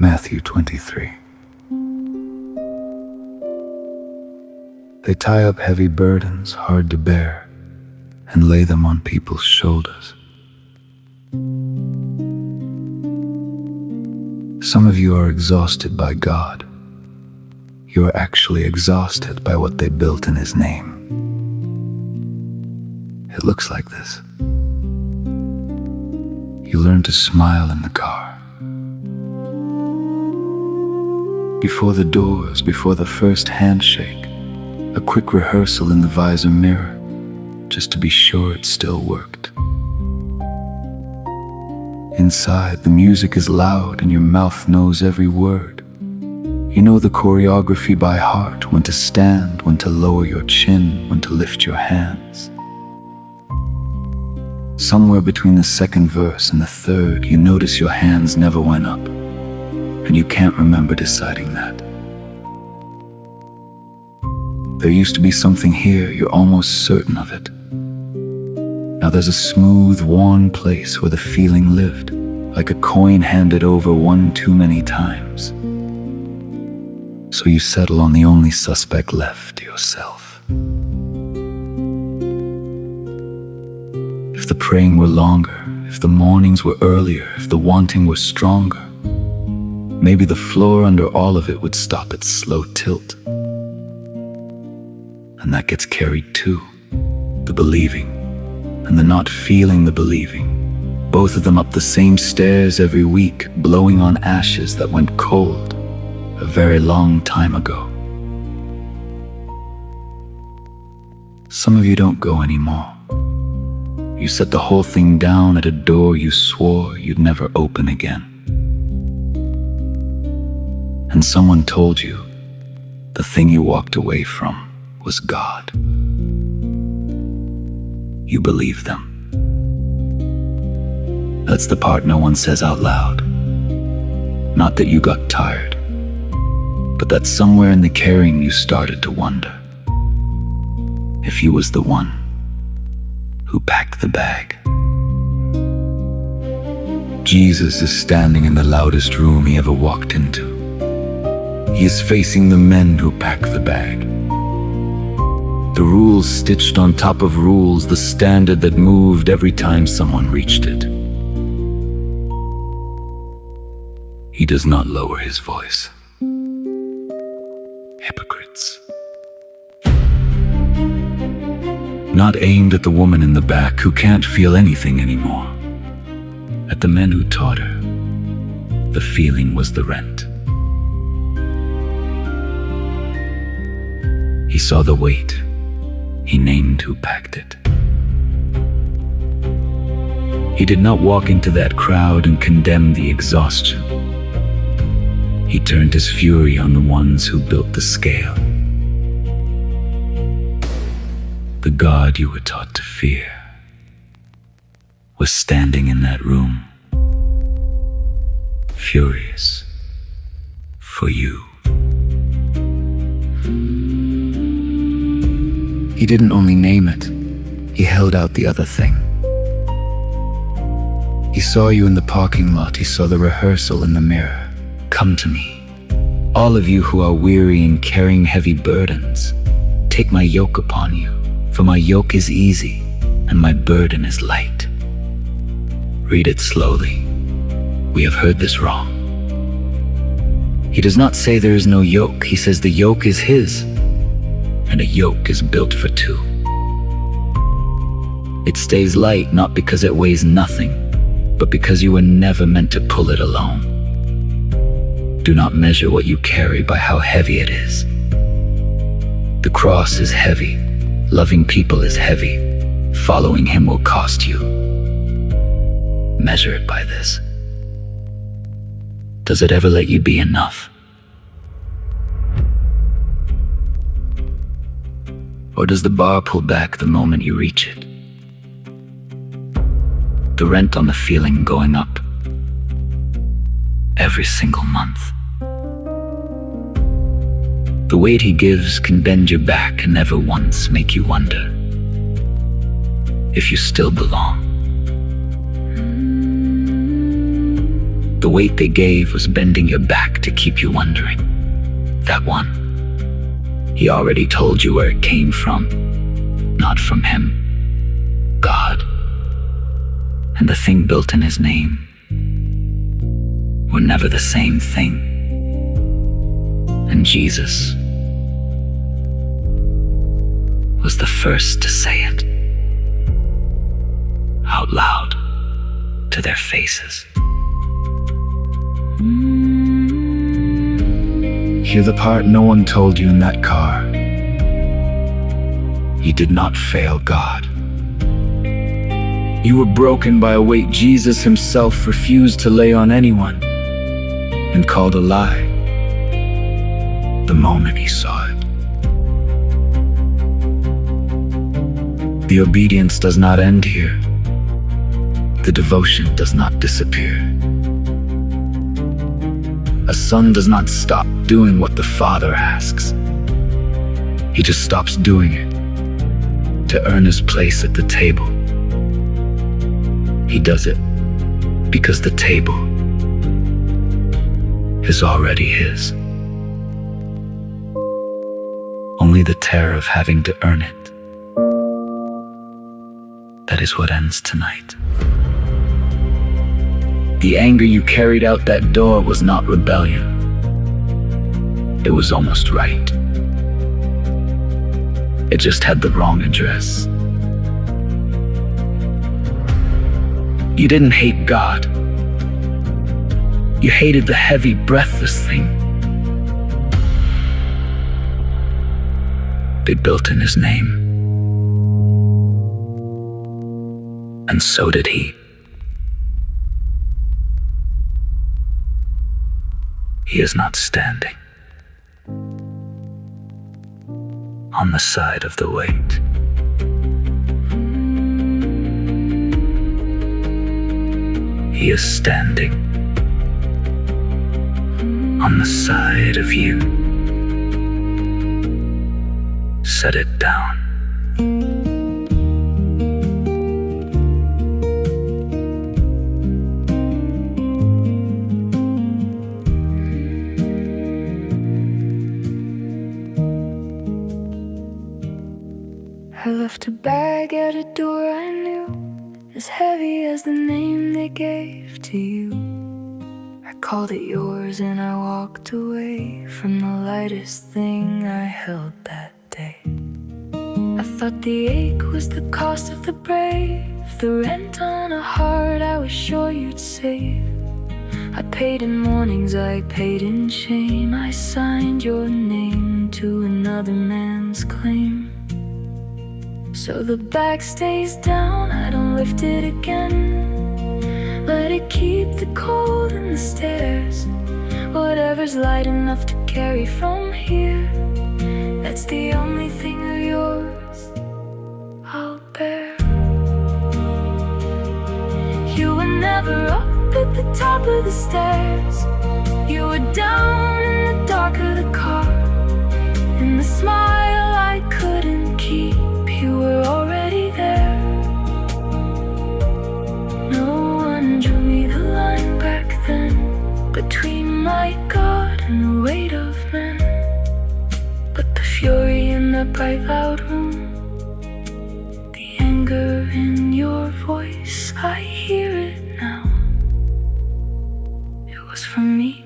Matthew 23. They tie up heavy burdens hard to bear and lay them on people's shoulders. Some of you are exhausted by God. You are actually exhausted by what they built in His name. It looks like this. You learn to smile in the car. Before the doors, before the first handshake, a quick rehearsal in the visor mirror, just to be sure it still worked. Inside, the music is loud and your mouth knows every word. You know the choreography by heart, when to stand, when to lower your chin, when to lift your hands. Somewhere between the second verse and the third, you notice your hands never went up, and you can't remember deciding that. There used to be something here, you're almost certain of it. Now there's a smooth, worn place where the feeling lived, like a coin handed over one too many times. So you settle on the only suspect left, yourself. If the praying were longer, if the mornings were earlier, if the wanting were stronger, maybe the floor under all of it would stop its slow tilt. And that gets carried too, the believing and the not feeling the believing, both of them up the same stairs every week, blowing on ashes that went cold a very long time ago. Some of you don't go anymore. You set the whole thing down at a door you swore you'd never open again. And someone told you the thing you walked away from was God. You believe them. That's the part no one says out loud. Not that you got tired, but that somewhere in the carrying you started to wonder if you was the one who packed the bag. Jesus is standing in the loudest room he ever walked into. He is facing the men who pack the bag. The rules stitched on top of rules, the standard that moved every time someone reached it. He does not lower his voice. Hypocrites. Not aimed at the woman in the back who can't feel anything anymore. At the men who taught her. The feeling was the rent. He saw the weight. He named who packed it. He did not walk into that crowd and condemn the exhaustion. He turned his fury on the ones who built the scale. The God you were taught to fear was standing in that room, furious for you. He didn't only name it, he held out the other thing. He saw you in the parking lot, he saw the rehearsal in the mirror. Come to me, all of you who are weary and carrying heavy burdens. Take my yoke upon you, for my yoke is easy and my burden is light. Read it slowly. We have heard this wrong. He does not say there is no yoke, he says the yoke is his. And a yoke is built for two. It stays light not because it weighs nothing, but because you were never meant to pull it alone. Do not measure what you carry by how heavy it is. The cross is heavy, loving people is heavy, following him will cost you. Measure it by this. Does it ever let you be enough? Or does the bar pull back the moment you reach it? The rent on the feeling going up every single month. The weight he gives can bend your back and never once make you wonder if you still belong. The weight they gave was bending your back to keep you wondering. That one, he already told you where it came from, not from him, God. And the thing built in his name were never the same thing. And Jesus was the first to say it out loud to their faces. Hear the part no one told you in that car. You did not fail God. You were broken by a weight Jesus himself refused to lay on anyone, and called a lie the moment he saw it. The obedience does not end here. The devotion does not disappear. A son does not stop doing what the Father asks. He just stops doing it to earn his place at the table. He does it because the table is already his. Only the terror of having to earn it, that is what ends tonight. The anger you carried out that door was not rebellion. It was almost right. It just had the wrong address. You didn't hate God. You hated the heavy, breathless thing they built in his name. And so did he. He is not standing on the side of the weight. He is standing on the side of you. Set it down. I left a bag at a door I knew, as heavy as the name they gave to you. I called it yours and I walked away from the lightest thing I held that day. I thought the ache was the cost of the brave, the rent on a heart I was sure you'd save. I paid in mornings, I paid in shame. I signed your name to another man's claim. So the bag stays down, I don't lift it again. Let it keep the cold in the stairs. Whatever's light enough to carry from here, that's the only thing of yours I'll bear. You were never up at the top of the stairs. You were down in the dark of the car. In the smile I couldn't keep, you were already there. No one drew me the line back then, between my God and the weight of men. But the fury in the bright loud room, the anger in your voice, I hear it now. It was for me.